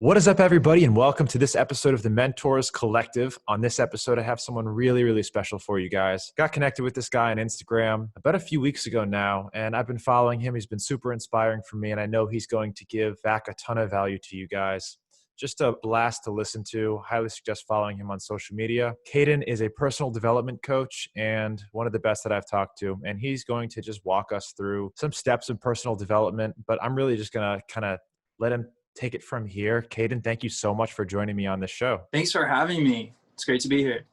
What is up, everybody, and welcome to this episode of the Mentors Collective. On this episode, I have someone really, really special for you guys. Got connected with this guy on Instagram about a few weeks ago now, and I've been following him. He's been super inspiring for me, and I know he's going to give back a ton of value to you guys. Just a blast to listen to. Highly suggest following him on social media. Kaden is a personal development coach and one of the best that I've talked to, and he's going to just walk us through some steps in personal development, but I'm really just going to kind of let him take it from here. Kaden, thank you so much for joining me on this show. Thanks for having me. It's great to be here.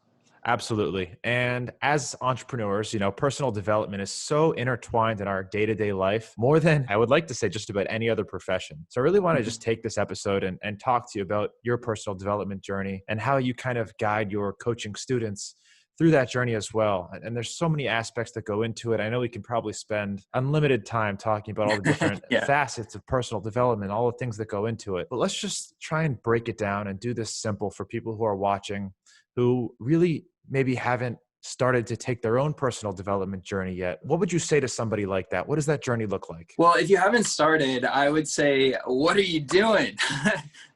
Absolutely. And as entrepreneurs, personal development is so intertwined in our day-to-day life, more than I would like to say just about any other profession. So I really want to just take this episode and talk to you about your personal development journey and how you kind of guide your coaching students through that journey as well. And there's so many aspects that go into it. I know we can probably spend unlimited time talking about all the different facets of personal development, all the things that go into it. But let's just try and break it down and do this simple for people who are watching, who really maybe haven't started to take their own personal development journey yet. What would you say to somebody like that? What does that journey look like? Well, if you haven't started, I would say, what are you doing?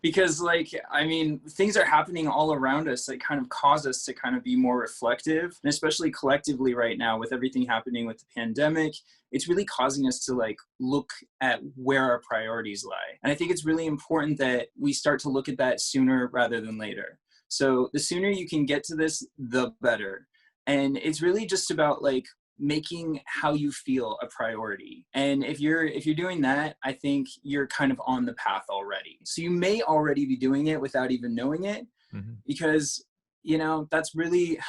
Because things are happening all around us that kind of cause us to kind of be more reflective, and especially collectively right now with everything happening with the pandemic, it's really causing us to look at where our priorities lie. And I think it's really important that we start to look at that sooner rather than later. So the sooner you can get to this, the better. And it's really just about making how you feel a priority. And if you're doing that, I think you're kind of on the path already. So you may already be doing it without even knowing it, because that's really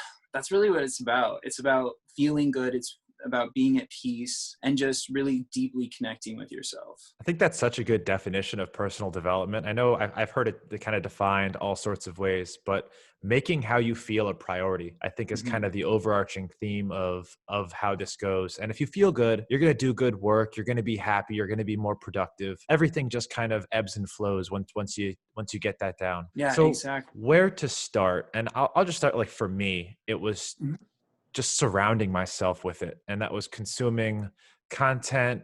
what it's about. It's about feeling good. It's about being at peace and just really deeply connecting with yourself. I think that's such a good definition of personal development. I know I've heard it kind of defined all sorts of ways, but making how you feel a priority, I think is kind of the overarching theme of how this goes. And if you feel good, you're going to do good work. You're going to be happy. You're going to be more productive. Everything just kind of ebbs and flows once you get that down. Yeah, so exactly. Where to start? And I'll just start for me, it was just surrounding myself with it. And that was consuming content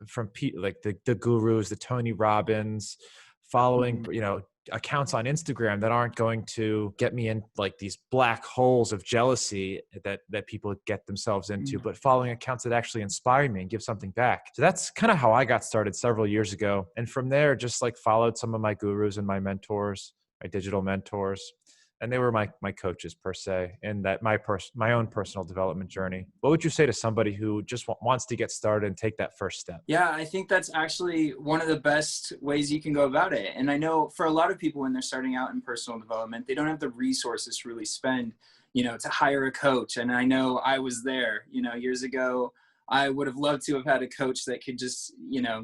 from the gurus, the Tony Robbins, following, accounts on Instagram that aren't going to get me in these black holes of jealousy that people get themselves into, but following accounts that actually inspire me and give something back. So that's kind of how I got started several years ago. And from there, just followed some of my gurus and my mentors, my digital mentors. And they were my coaches per se, in that my own personal development journey. What would you say to somebody who just wants to get started and take that first step? Yeah, I think that's actually one of the best ways you can go about it. And I know for a lot of people when they're starting out in personal development, they don't have the resources to really spend, to hire a coach. And I know I was there, years ago. I would have loved to have had a coach that could just,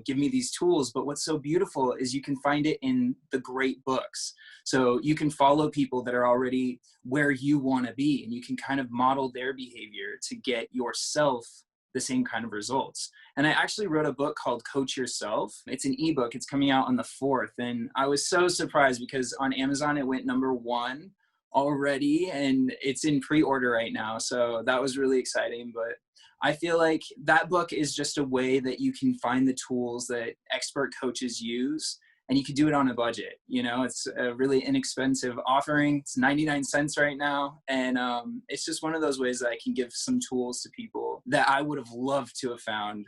give me these tools. But what's so beautiful is you can find it in the great books. So you can follow people that are already where you want to be, and you can kind of model their behavior to get yourself the same kind of results. And I actually wrote a book called Coach Yourself. It's an ebook. It's coming out on the 4th. And I was so surprised because on Amazon, it went #1 already, and it's in pre-order right now. So that was really exciting. But I feel like that book is just a way that you can find the tools that expert coaches use, and you can do it on a budget. It's a really inexpensive offering. It's 99 cents right now. And it's just one of those ways that I can give some tools to people that I would have loved to have found,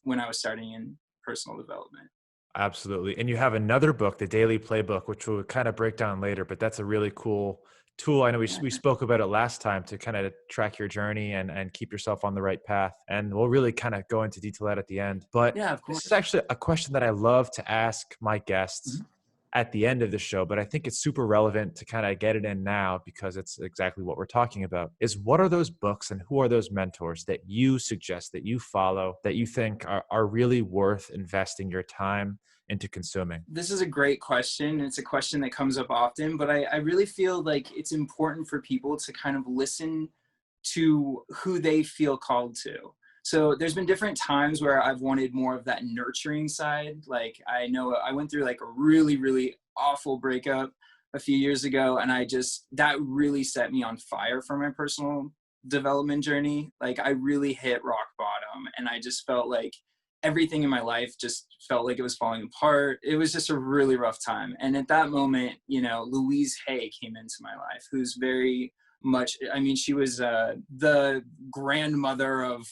when I was starting in personal development. Absolutely. And you have another book, the Daily Playbook, which we'll kind of break down later, but that's a really cool tool. I know we spoke about it last time to kind of track your journey and keep yourself on the right path. And we'll really kind of go into detail that at the end. But yeah, of course. This is actually a question that I love to ask my guests at the end of the show, but I think it's super relevant to kind of get it in now because it's exactly what we're talking about, is what are those books and who are those mentors that you suggest, that you follow, that you think are really worth investing your time into consuming? This is a great question. It's a question that comes up often, but I really feel like it's important for people to kind of listen to who they feel called to. So there's been different times where I've wanted more of that nurturing side. I know I went through a really, really awful breakup a few years ago, and that really set me on fire for my personal development journey. I really hit rock bottom, and I just felt like everything in my life just felt like it was falling apart. It was just a really rough time. And at that moment, you know, Louise Hay came into my life, who's very much, I mean, she was the grandmother of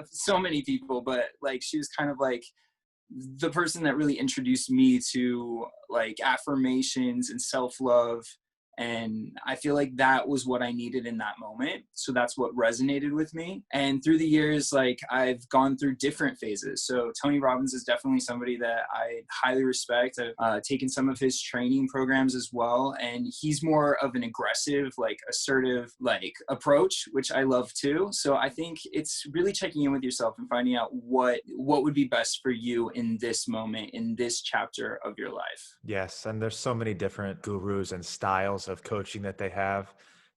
so many people, but like she was kind of like the person that really introduced me to like affirmations and self-love. And I feel like that was what I needed in that moment. So that's what resonated with me. And through the years, like I've gone through different phases. So Tony Robbins is definitely somebody that I highly respect. I've taken some of his training programs as well. And he's more of an aggressive, like assertive, like approach, which I love too. So I think it's really checking in with yourself and finding out what would be best for you in this moment, in this chapter of your life. Yes, and there's so many different gurus and styles of coaching that they have.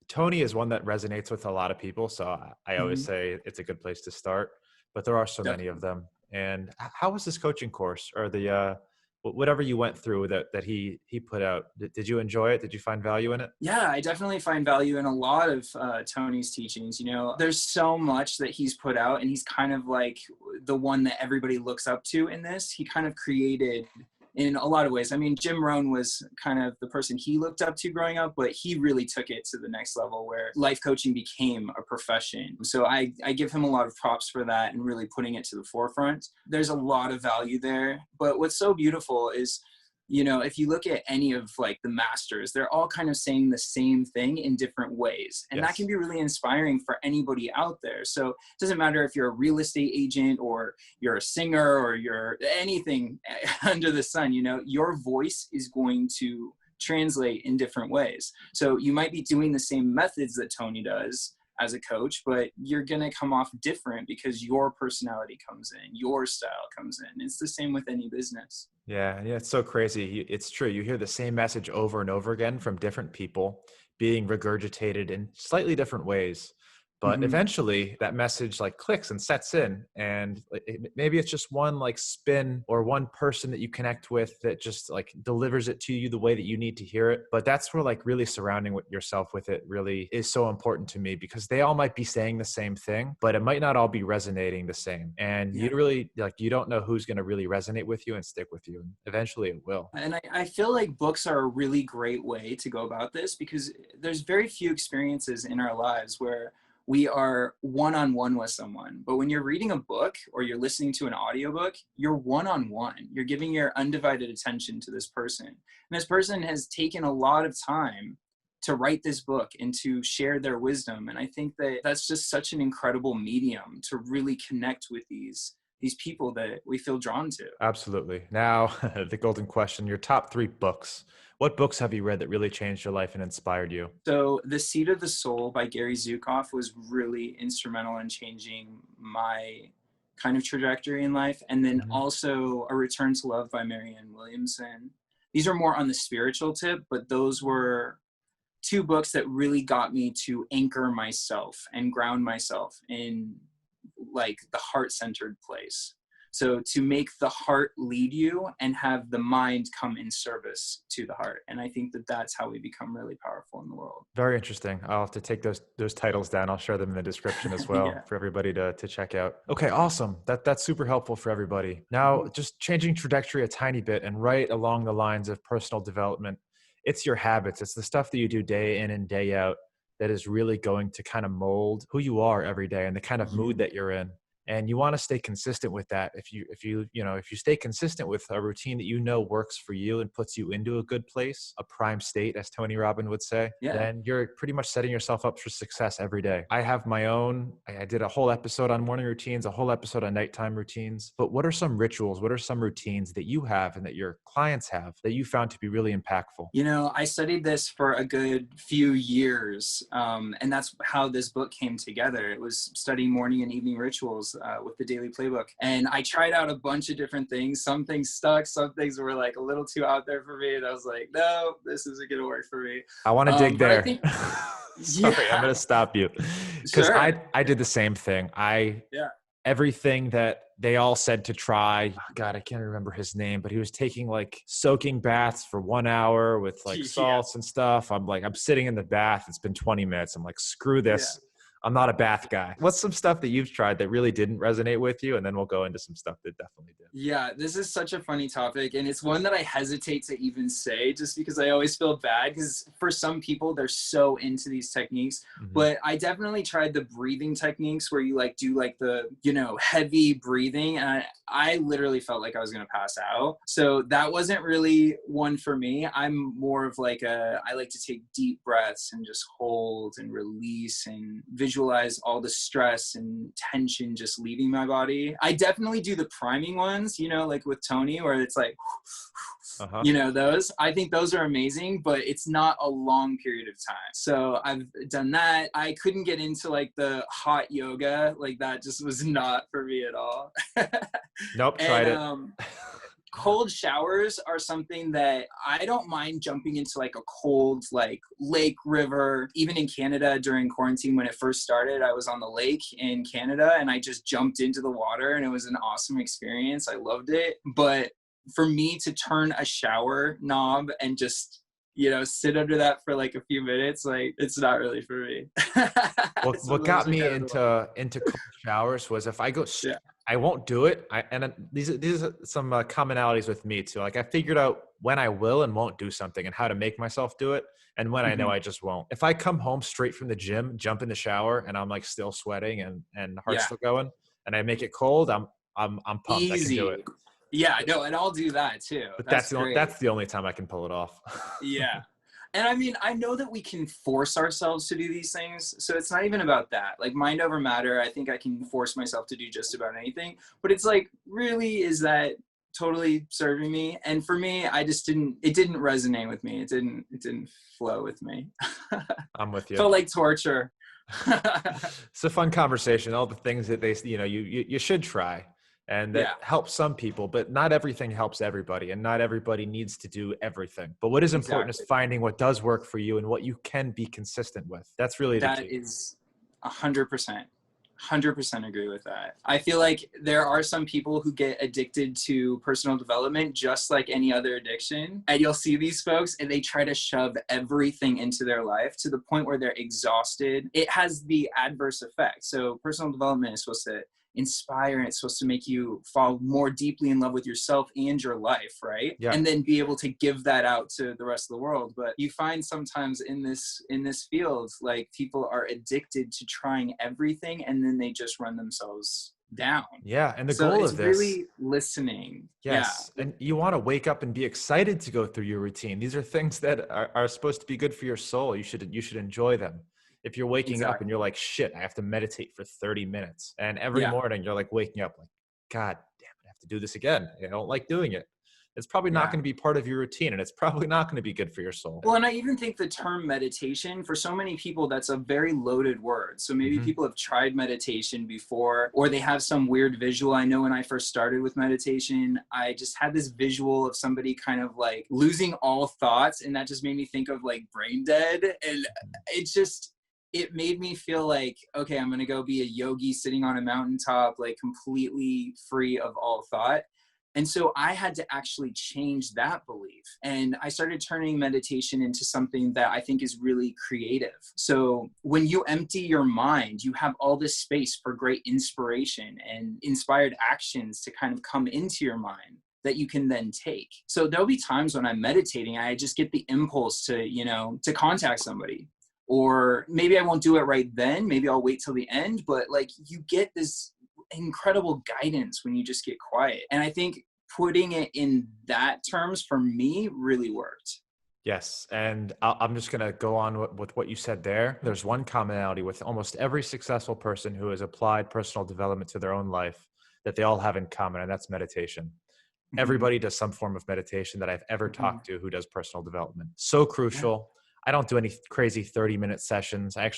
Tony is one that resonates with a lot of people, so I always Mhm. say it's a good place to start. But there are so many of Definitely. them. And how was this coaching course, or the whatever you went through that he put out? Did you enjoy it? Did you find value in it? Yeah, I definitely find value in a lot of Tony's teachings. You know, there's so much that he's put out, and he's kind of like the one that everybody looks up to in this. He kind of created in a lot of ways. I mean, Jim Rohn was kind of the person he looked up to growing up, but he really took it to the next level where life coaching became a profession. So I give him a lot of props for that and really putting it to the forefront. There's a lot of value there. But what's so beautiful is, you know, if you look at any of like the masters, they're all kind of saying the same thing in different ways. And that can Yes. be really inspiring for anybody out there. So it doesn't matter if you're a real estate agent or you're a singer or you're anything under the sun, you know, your voice is going to translate in different ways. So you might be doing the same methods that Tony does as a coach, but you're going to come off different because your personality comes in, your style comes in. It's the same with any business. Yeah, yeah, it's so crazy. It's true. You hear the same message over and over again from different people being regurgitated in slightly different ways. But Mhm. eventually that message like clicks and sets in. And maybe it's just one like spin or one person that you connect with that just like delivers it to you the way that you need to hear it. But that's where like really surrounding yourself with it really is so important to me, because they all might be saying the same thing, but it might not all be resonating the same. And Yeah. you really like, you don't know who's going to really resonate with you and stick with you. And eventually it will. And I feel like books are a really great way to go about this because there's very few experiences in our lives where we are one-on-one with someone. But when you're reading a book or you're listening to an audiobook, you're one-on-one. You're giving your undivided attention to this person. And this person has taken a lot of time to write this book and to share their wisdom. And I think that that's just such an incredible medium to really connect with these people that we feel drawn to. Absolutely. Now, the golden question, your top 3 books. What books have you read that really changed your life and inspired you? So The Seed of the Soul by Gary Zukav was really instrumental in changing my kind of trajectory in life. And then Mhm. also A Return to Love by Marianne Williamson. These are more on the spiritual tip, but those were two books that really got me to anchor myself and ground myself in like the heart-centered place. So to make the heart lead you and have the mind come in service to the heart. And I think that that's how we become really powerful in the world. Very interesting. I'll have to take those titles down. I'll share them in the description as well Yeah. for everybody to check out. Okay, awesome. That's super helpful for everybody. Now, Mhm. just changing trajectory a tiny bit and right along the lines of personal development. It's your habits. It's the stuff that you do day in and day out that is really going to kind of mold who you are every day and the kind of mood Mhm. that you're in. And you want to stay consistent with that. If you stay consistent with a routine that you know works for you and puts you into a good place, a prime state, as Tony Robbins would say, Yeah. then you're pretty much setting yourself up for success every day. I have my own. I did a whole episode on morning routines, a whole episode on nighttime routines. But what are some rituals? What are some routines that you have and that your clients have that you found to be really impactful? You know, I studied this for a good few years, and that's how this book came together. It was studying morning and evening rituals with the Daily Playbook. And I tried out a bunch of different things. Some things stuck, some things were like a little too out there for me. And I was like, no, this isn't going to work for me. I want to dig But I there. think, Sorry, I'm yeah, going to stop you because sure. I did the same thing. Yeah. Everything that they all said to try. Oh, God, I can't remember his name, but he was taking like soaking baths for 1 hour with like Yeah. salts and stuff. I'm sitting in the bath. It's been 20 minutes. I'm like, screw Yeah. this. I'm not a bath guy. What's some stuff that you've tried that really didn't resonate with you? And then we'll go into some stuff that definitely did. Yeah, this is such a funny topic, and it's one that I hesitate to even say just because I always feel bad because for some people they're so into these techniques. Mm-hmm. But I definitely tried the breathing techniques where you like do like the, heavy breathing, and I literally felt like I was going to pass out. So that wasn't really one for me. I'm more of like I like to take deep breaths and just hold and release and visualize all the stress and tension just leaving my body. I definitely do the priming ones, like with Tony, where it's like, those. I think those are amazing, but it's not a long period of time. So I've done that. I couldn't get into like the hot yoga. Like that just was not for me at all. Nope, tried it. Cold showers are something that I don't mind jumping into, like a cold, like lake, river. Even in Canada during quarantine, when it first started, I was on the lake in Canada and I just jumped into the water and it was an awesome experience. I loved it. But for me to turn a shower knob and just, sit under that for like a few minutes, like it's not really for me. What got me into cold showers was if I go, I won't do it. These are some commonalities with me too. Like I figured out when I will and won't do something and how to make myself do it, and when I know I just won't. If I come home straight from the gym, jump in the shower, and I'm like still sweating and heart's still going, and I make it cold, I'm pumped. Easy. I can do it. Yeah, no, and I'll do that too. But that's the only time I can pull it off. Yeah. And I mean, I know that we can force ourselves to do these things. So it's not even about that. Like mind over matter, I think I can force myself to do just about anything. But it's like, really, is that totally serving me? And for me, it didn't resonate with me. It didn't flow with me. I'm with you. Felt like torture. It's a fun conversation. All the things that you should try. And that helps some people, but not everything helps everybody, and not everybody needs to do everything. But what is important is finding what does work for you and what you can be consistent with. That's really the key. That is 100%. 100% agree with that. I feel like there are some people who get addicted to personal development just like any other addiction. And you'll see these folks and they try to shove everything into their life to the point where they're exhausted. It has the adverse effect. So personal development is supposed to inspire, and it's supposed to make you fall more deeply in love with yourself and your life, right? Yeah. And then be able to give that out to the rest of the world. But you find sometimes in this field, like people are addicted to trying everything and then they just run themselves down. Yeah. And the goal of this really listening. Yes. Yeah. And you want to wake up and be excited to go through your routine. These are things that are supposed to be good for your soul. You should enjoy them. If you're waking up and you're like, shit, I have to meditate for 30 minutes. And every morning you're like waking up like, God damn it, I have to do this again. I don't like doing it. It's probably not going to be part of your routine, and it's probably not going to be good for your soul. Well, and I even think the term meditation, for so many people, that's a very loaded word. So maybe people have tried meditation before, or they have some weird visual. I know when I first started with meditation, I just had this visual of somebody kind of like losing all thoughts, and that just made me think of like brain dead. And it made me feel like, okay, I'm going to go be a yogi sitting on a mountaintop, like completely free of all thought. And so I had to actually change that belief. And I started turning meditation into something that I think is really creative. So when you empty your mind, you have all this space for great inspiration and inspired actions to kind of come into your mind that you can then take. So there'll be times when I'm meditating, I just get the impulse to contact somebody. Or maybe I won't do it right then. Maybe I'll wait till the end. But like you get this incredible guidance when you just get quiet. And I think putting it in that terms for me really worked. Yes. And I'm just going to go on with what you said there. There's one commonality with almost every successful person who has applied personal development to their own life that they all have in common, and that's meditation. Everybody does some form of meditation that I've ever talked to who does personal development. So crucial. I don't do any crazy 30-minute sessions. I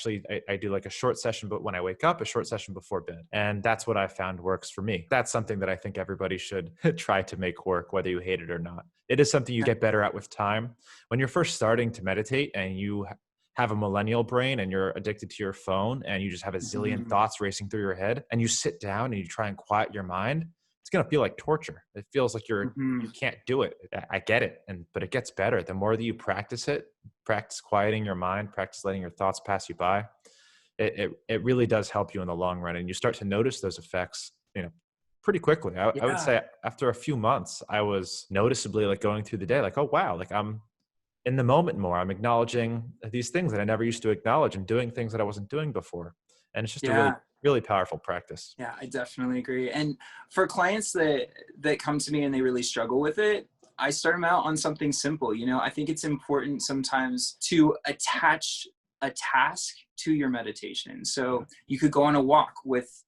do like a short session, but when I wake up, a short session before bed. And that's what I found works for me. That's something that I think everybody should try to make work, whether you hate it or not. It is something you get better at with time. When you're first starting to meditate and you have a millennial brain and you're addicted to your phone and you just have a zillion thoughts racing through your head, and you sit down and you try and quiet your mind, it's going to feel like torture. It feels like you can't do it. I get it. But it gets better. The more that you practice it, practice quieting your mind, practice letting your thoughts pass you by, it really does help you in the long run. And you start to notice those effects, pretty quickly. I would Yeah. say after a few months, I was noticeably like going through the day, like, oh, wow, like I'm in the moment more. I'm acknowledging these things that I never used to acknowledge and doing things that I wasn't doing before. And it's just a really, Yeah. really powerful practice. Yeah, I definitely agree. And for clients that come to me and they really struggle with it, I start them out on something simple. I think it's important sometimes to attach a task to your meditation. Yeah. So you could go on a walk with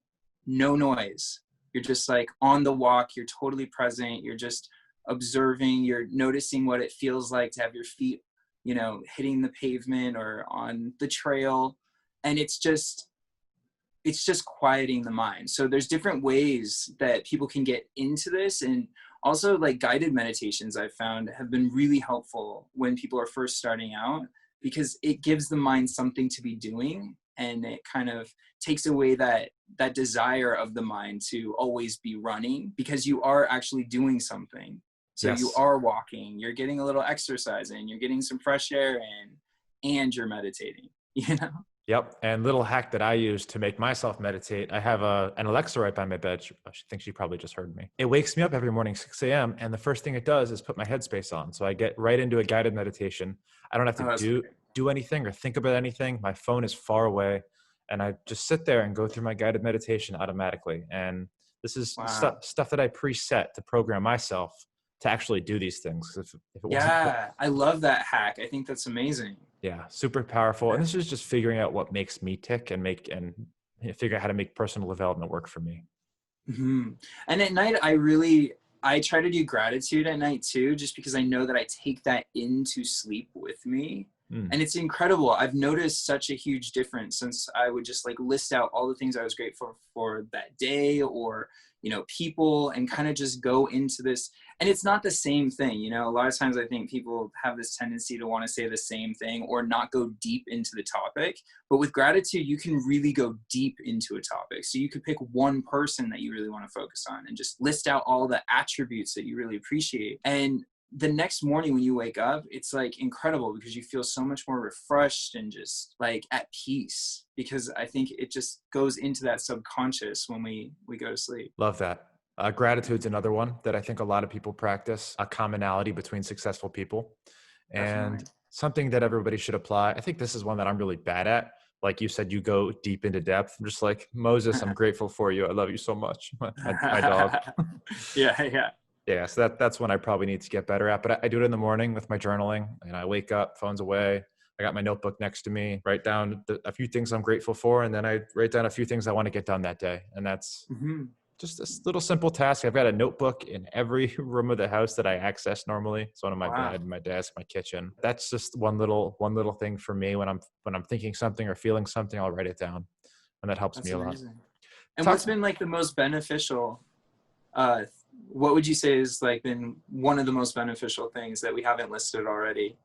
no noise. You're just like on the walk, you're totally present, you're just observing, you're noticing what it feels like to have your feet, hitting the pavement or on the trail. And it's just quieting the mind. So there's different ways that people can get into this. And also like guided meditations I've found have been really helpful when people are first starting out, because it gives the mind something to be doing, and it kind of takes away that desire of the mind to always be running, because you are actually doing something. So you Yes. are walking, you're getting a little exercise in, you're getting some fresh air in, and you're meditating, you know? Yep. And little hack that I use to make myself meditate, I have an Alexa right by my bed. She thinks she probably just heard me. It wakes me up every morning, 6 a.m. And the first thing it does is put my headspace on. So I get right into a guided meditation. I don't have to Oh, that's great. do anything or think about anything. My phone is far away. And I just sit there and go through my guided meditation automatically. And this is Wow. stuff that I preset to program myself to actually do these things. If it wasn't for, Yeah, I love that hack. I think that's amazing. yeah, super powerful. And this is just figuring out what makes me tick and figure out how to make personal development work for me. Hmm. And at night, I try to do gratitude at night too, just because I know that I take that into sleep with me. Mm. And it's incredible. I've noticed such a huge difference since I would just like list out all the things I was grateful for that day, or, people, and kind of just go into this. And it's not the same thing. A lot of times I think people have this tendency to want to say the same thing or not go deep into the topic. But with gratitude, you can really go deep into a topic. So you could pick one person that you really want to focus on and just list out all the attributes that you really appreciate. And the next morning when you wake up, it's like incredible, because you feel so much more refreshed and just like at peace, because I think it just goes into that subconscious when we go to sleep. Love that. Gratitude's another one that I think a lot of people practice, a commonality between successful people, Definitely. and something that everybody should apply. I think this is one that I'm really bad at. Like you said, you go deep into depth. I'm just like, Moses, I'm grateful for you. I love you so much. My dog. Yeah, yeah. Yeah, so that's one I probably need to get better at. But I do it in the morning with my journaling, and I wake up, phone's away. I got my notebook next to me, write down a few things I'm grateful for, and then I write down a few things I want to get done that day. And that's Hmm. just this little simple task. I've got a notebook in every room of the house that I access normally. It's one on my Wow. bed, my desk, my kitchen. That's just one little thing for me when I'm thinking something or feeling something, I'll write it down, and that helps me That's a lot. amazing. And Talk what's been like the most beneficial, uh, what would you say is like been one of the most beneficial things that we haven't listed already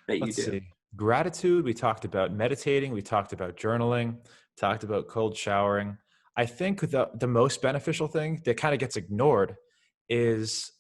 that you Let's do? see. Gratitude, we talked about meditating, we talked about journaling, talked about cold showering. I think the most beneficial thing that kind of gets ignored is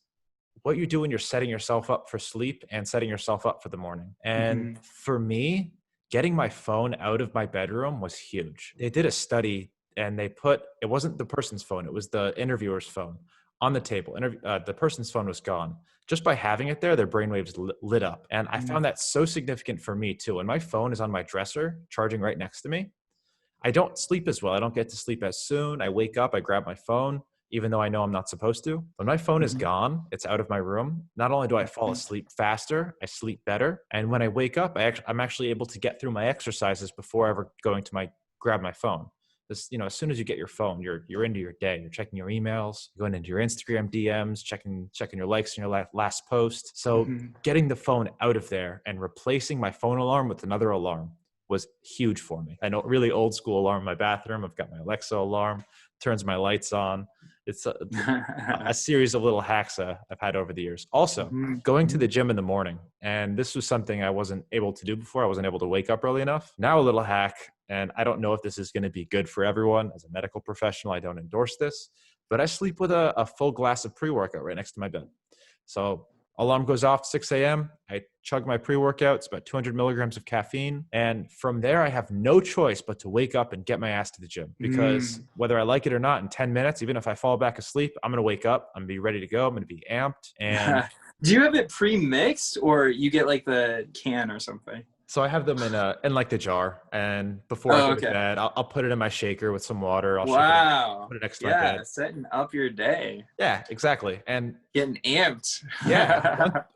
what you do when you're setting yourself up for sleep and setting yourself up for the morning. And Hmm. for me, getting my phone out of my bedroom was huge. They did a study and it wasn't the person's phone, it was the interviewer's phone on the table. The person's phone was gone. Just by having it there, their brainwaves lit up. And I found that so significant for me too. When my phone is on my dresser, charging right next to me, I don't sleep as well. I don't get to sleep as soon. I wake up, I grab my phone, even though I know I'm not supposed to. When my phone is Hmm. gone, it's out of my room. Not only do I fall asleep faster, I sleep better. And when I wake up, I'm actually able to get through my exercises before ever going to grab my phone. As soon as you get your phone, you're into your day. You're checking your emails, going into your Instagram DMs, checking your likes on your last post. So Hmm. getting the phone out of there and replacing my phone alarm with another alarm was huge for me. I know, really old school alarm in my bathroom. I've got my Alexa alarm, turns my lights on. It's a series of little hacks I've had over the years. Also, Hmm. going to the gym in the morning. And this was something I wasn't able to do before. I wasn't able to wake up early enough. Now a little hack, and I don't know if this is going to be good for everyone. As a medical professional, I don't endorse this, but I sleep with a full glass of pre-workout right next to my bed. So Alarm goes off 6 a.m. I chug my pre-workout. It's about 200 milligrams of caffeine. And from there, I have no choice but to wake up and get my ass to the gym, because whether I like it or not, in 10 minutes, even if I fall back asleep, I'm going to wake up. I'm going to be ready to go. I'm going to be amped. And do you have it pre-mixed, or you get like the can or something? so I have them in like the jar, and before I go to bed, I'll put it in my shaker with some water. I'll shake it up, put it next to my bed. Setting up your day. Yeah, exactly. And getting amped.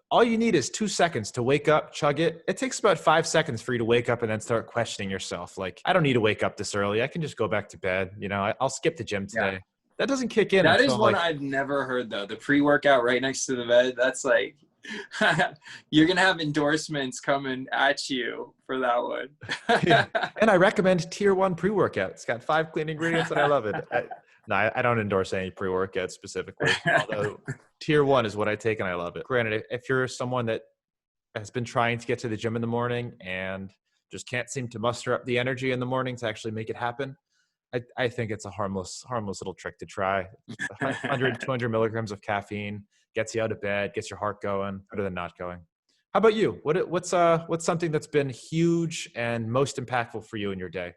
All you need is 2 seconds to wake up, chug it. It takes about 5 seconds for you to wake up and then start questioning yourself. Like, I don't need to wake up this early. I can just go back to bed. You know, I'll skip the gym today. Yeah. That doesn't kick in. That is one I've never heard, though. The pre-workout right next to the bed. That's like, you're going to have endorsements coming at you for that one. Yeah. And I recommend Tier 1 pre-workout. It's got 5 clean ingredients and I love it. I don't endorse any pre-workout specifically, although Tier 1 is what I take and I love it. Granted, if you're someone that has been trying to get to the gym in the morning and just can't seem to muster up the energy in the morning to actually make it happen, I think it's a harmless little trick to try. 100, 200 milligrams of caffeine gets you out of bed, gets your heart going, better than not going. How about you? What's something that's been huge and most impactful for you in your day?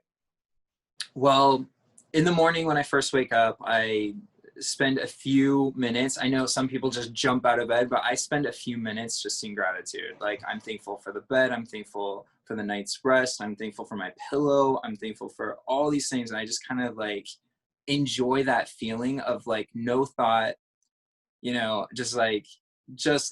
Well, in the morning when I first wake up, I spend a few minutes. I know some people just jump out of bed, but I spend a few minutes just in gratitude. Like, I'm thankful for the bed. I'm thankful for the night's rest. I'm thankful for my pillow. I'm thankful for all these things. And I just kind of like enjoy that feeling of like no thought, you know, just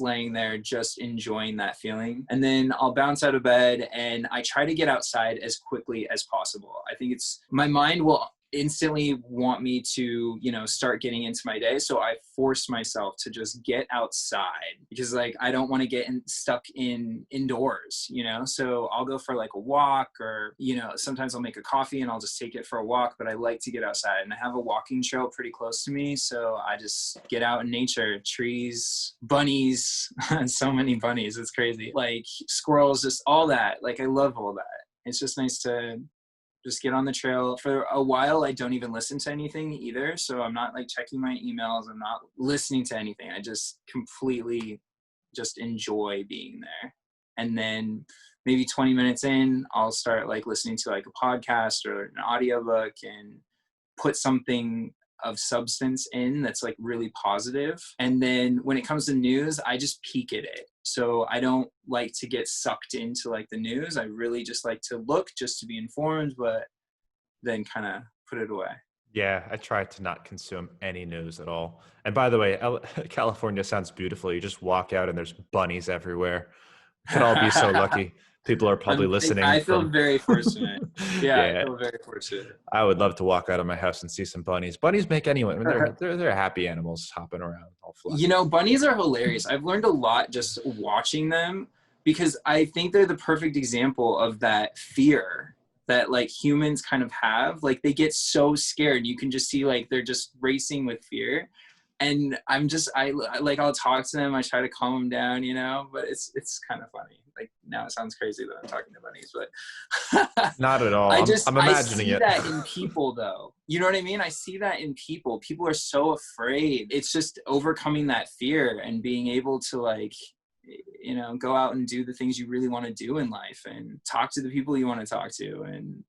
laying there, just enjoying that feeling. And then I'll bounce out of bed and I try to get outside as quickly as possible. I think my mind will instantly want me to, you know, start getting into my day. So I force myself to just get outside because like, I don't want to get stuck indoors, you know? So I'll go for like a walk, or, you know, sometimes I'll make a coffee and I'll just take it for a walk, but I like to get outside, and I have a walking trail pretty close to me. So I just get out in nature, trees, bunnies, so many bunnies. It's crazy. Like squirrels, just all that. Like, I love all that. It's just nice to just get on the trail. For a while, I don't even listen to anything either. So I'm not like checking my emails. I'm not listening to anything. I just completely just enjoy being there. And then maybe 20 minutes in, I'll start like listening to like a podcast or an audiobook and put something of substance in that's like really positive. And then when it comes to news, I just peek at it. So I don't like to get sucked into like the news. I really just like to look just to be informed, but then kind of put it away. Yeah, I try to not consume any news at all. And by the way, California sounds beautiful. You just walk out and there's bunnies everywhere. We could all be so lucky. People are probably listening. I feel very fortunate. Yeah, I feel very fortunate. I would love to walk out of my house and see some bunnies. Bunnies make anyone. I mean, they're happy animals hopping around. All fluffy. You know, bunnies are hilarious. I've learned a lot just watching them, because I think they're the perfect example of that fear that like humans kind of have. Like, they get so scared. You can just see like they're just racing with fear. And I'll talk to them. I try to calm them down, you know, but it's kind of funny. Like, now it sounds crazy that I'm talking to bunnies, but not at all. I'm imagining it. I see that in people though. You know what I mean? I see that in people. People are so afraid. It's just overcoming that fear and being able to like, you know, go out and do the things you really want to do in life and talk to the people you want to talk to and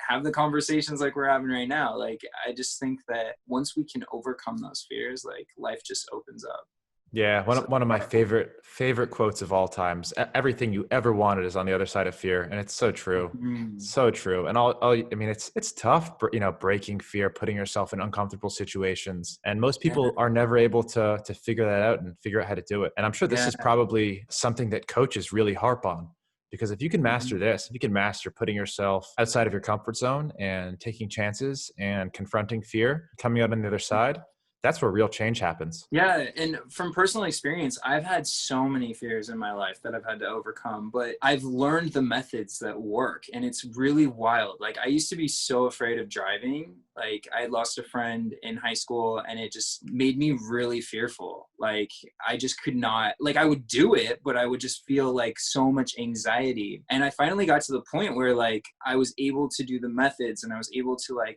have the conversations like we're having right now. Like, I just think that once we can overcome those fears, like life just opens up. Yeah, one of my favorite quotes of all times. Everything you ever wanted is on the other side of fear, and it's so true, so true. And I mean, it's tough, you know, breaking fear, putting yourself in uncomfortable situations, and most people are never able to figure that out and figure out how to do it. And I'm sure this is probably something that coaches really harp on, because if you can master this, if you can master putting yourself outside of your comfort zone and taking chances and confronting fear, coming out on the other side, that's where real change happens. Yeah. And from personal experience, I've had so many fears in my life that I've had to overcome, but I've learned the methods that work, and it's really wild. Like, I used to be so afraid of driving. Like, I lost a friend in high school and it just made me really fearful. Like, I just could not, like, I would do it, but I would just feel like so much anxiety. And I finally got to the point where like I was able to do the methods and I was able to like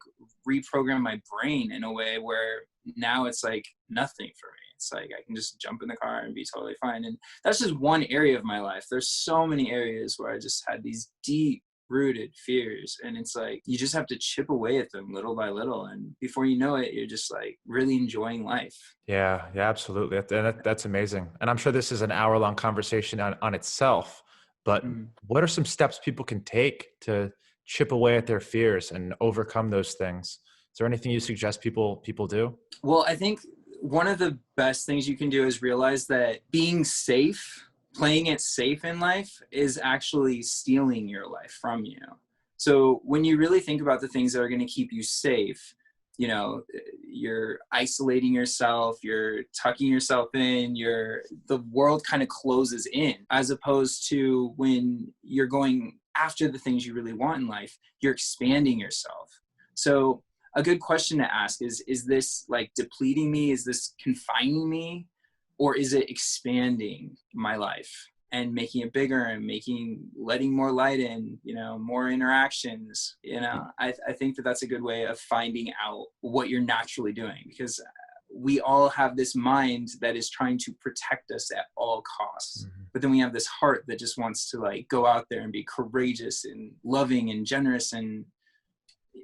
reprogram my brain in a way where now it's like nothing for me. It's like I can just jump in the car and be totally fine. And that's just one area of my life. There's so many areas where I just had these deep rooted fears, and it's like you just have to chip away at them little by little, and before you know it, you're just like really enjoying life. Yeah, yeah, absolutely. That's amazing. And I'm sure this is an hour-long conversation on itself, but Mhm. what are some steps people can take to chip away at their fears and overcome those things? Is there anything you suggest people do? Well, I think one of the best things you can do is realize that being safe, playing it safe in life, is actually stealing your life from you. So when you really think about the things that are going to keep you safe, you know, you're isolating yourself, you're tucking yourself in, the world kind of closes in, as opposed to when you're going after the things you really want in life, you're expanding yourself. So a good question to ask is this like depleting me? Is this confining me? Or is it expanding my life and making it bigger and letting more light in, more interactions? I think that that's a good way of finding out what you're naturally doing, because we all have this mind that is trying to protect us at all costs. Mm-hmm. But then we have this heart that just wants to like go out there and be courageous and loving and generous and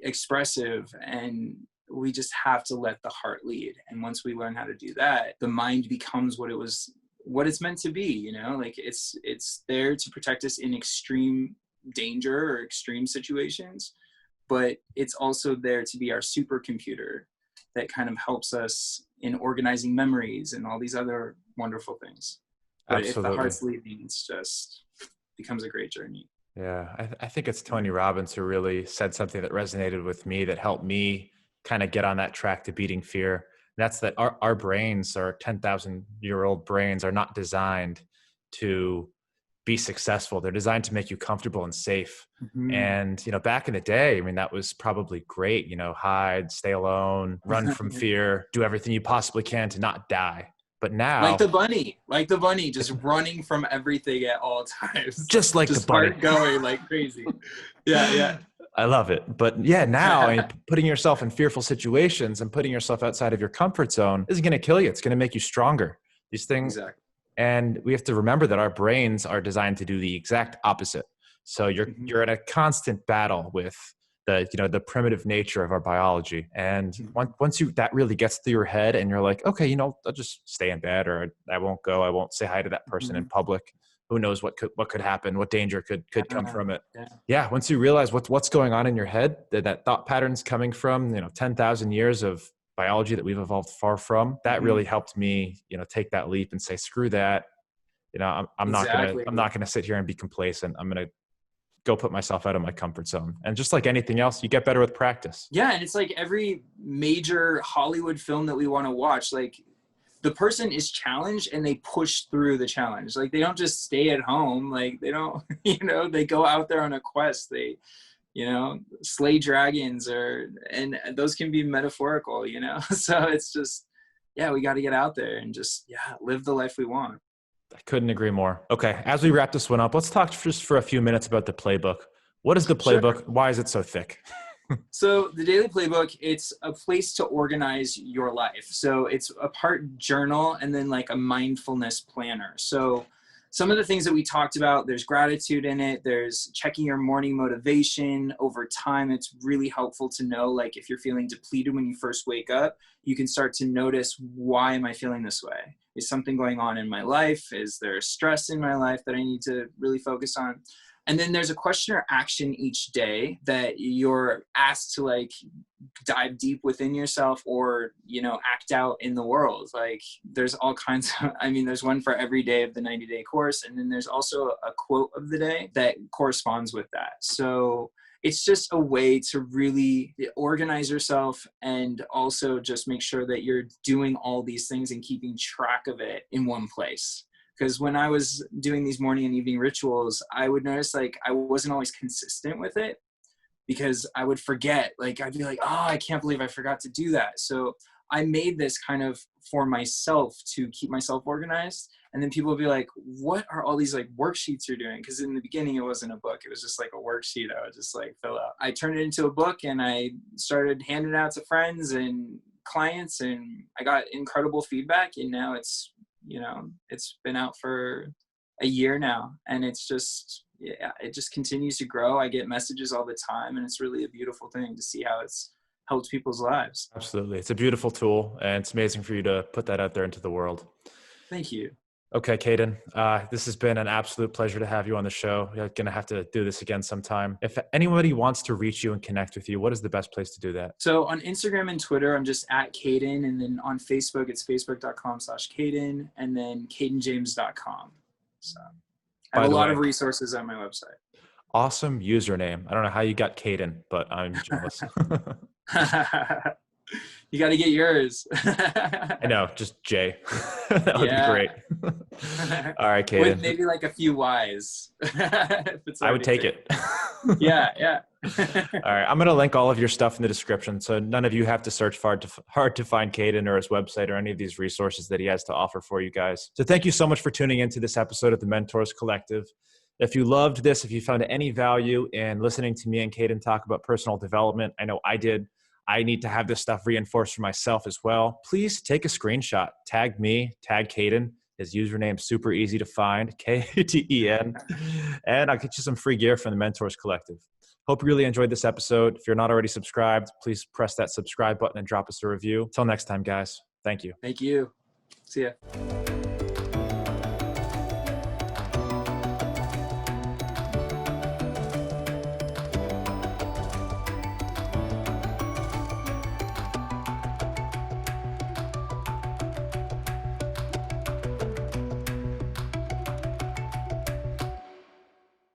expressive, and we just have to let the heart lead. And once we learn how to do that, the mind becomes what it's meant to be. Like it's there to protect us in extreme danger or extreme situations, but it's also there to be our supercomputer that kind of helps us in organizing memories and all these other wonderful things. But if the Absolutely. heart's leading, it's just becomes a great journey. Yeah, I think it's Tony Robbins who really said something that resonated with me, that helped me kind of get on that track to beating fear. And that's that our brains, our 10,000-year-old brains, are not designed to be successful. They're designed to make you comfortable and safe. Mm-hmm. And, back in the day, I mean, that was probably great, hide, stay alone, run from fear, do everything you possibly can to not die. But Like now, the bunny, just running from everything at all times. just like the Just bunny. start going like crazy. Yeah, yeah. I love it. But yeah, now I mean, putting yourself in fearful situations and putting yourself outside of your comfort zone isn't going to kill you. It's going to make you stronger. These things. Exactly. And we have to remember that our brains are designed to do the exact opposite. So Mm-hmm. you're in a constant battle with the primitive nature of our biology. And Mm-hmm. once that really gets through your head and you're like, okay, I'll just stay in bed, or I won't go. I won't say hi to that person in Mm-hmm. public. Who knows what could happen? What danger could come from it? Yeah. Yeah. Once you realize what's going on in your head, that thought patterns coming from 10,000 years of biology that we've evolved far from, that Mm-hmm. really helped me take that leap and say, screw that. I'm Exactly. not gonna sit here and be complacent. I'm gonna go put myself out of my comfort zone. And just like anything else, you get better with practice. Yeah, and it's like every major Hollywood film that we want to watch, like the person is challenged and they push through the challenge. Like they don't just stay at home. Like they don't, they go out there on a quest. They, slay dragons, and those can be metaphorical, So it's just, yeah, we got to get out there and just, live the life we want. I couldn't agree more. Okay, as we wrap this one up, let's talk just for a few minutes about the playbook. What is the Sure. playbook? Why is it so thick? So the Daily Playbook, it's a place to organize your life. So it's a part journal and then like a mindfulness planner. So some of the things that we talked about, there's gratitude in it. There's checking your morning motivation over time. It's really helpful to know, like if you're feeling depleted when you first wake up, you can start to notice, why am I feeling this way? Is something going on in my life? Is there stress in my life that I need to really focus on? And then there's a question or action each day that you're asked to like dive deep within yourself or, act out in the world. Like there's all kinds of, there's one for every day of the 90-day course. And then there's also a quote of the day that corresponds with that. So it's just a way to really organize yourself and also just make sure that you're doing all these things and keeping track of it in one place. Because when I was doing these morning and evening rituals, I would notice like I wasn't always consistent with it because I would forget. Like I'd be like, oh, I can't believe I forgot to do that. So I made this kind of for myself to keep myself organized. And then people would be like, what are all these like worksheets you're doing? Because in the beginning, it wasn't a book. It was just like a worksheet I would just like fill out. I turned it into a book and I started handing it out to friends, and clients, and I got incredible feedback. And now it's been out for a year now, and it's just, yeah, it just continues to grow. I get messages all the time, and it's really a beautiful thing to see how it's helped people's lives. Absolutely. It's a beautiful tool, and it's amazing for you to put that out there into the world. Thank you. Okay, Kaden, this has been an absolute pleasure to have you on the show. You're going to have to do this again sometime. If anybody wants to reach you and connect with you, what is the best place to do that? So on Instagram and Twitter, I'm just at Kaden. And then on Facebook, it's facebook.com/Kaden, and then kadenjames.com. So I have a lot of resources on my website. Awesome username. I don't know how you got Kaden, but I'm jealous. You got to get yours. I know, just Jay. That would be great. All right, Kaden. With maybe like a few Y's. I would take it. Yeah. All right, I'm going to link all of your stuff in the description, so none of you have to search hard to find Kaden or his website or any of these resources that he has to offer for you guys. So thank you so much for tuning into this episode of the Mentors Collective. If you loved this, if you found any value in listening to me and Kaden talk about personal development, I know I did. I need to have this stuff reinforced for myself as well. Please take a screenshot, tag me, tag Kaden. His username's super easy to find, Kaden, and I'll get you some free gear from the Mentors Collective. Hope you really enjoyed this episode. If you're not already subscribed, please press that subscribe button and drop us a review. Till next time, guys. Thank you. Thank you. See ya.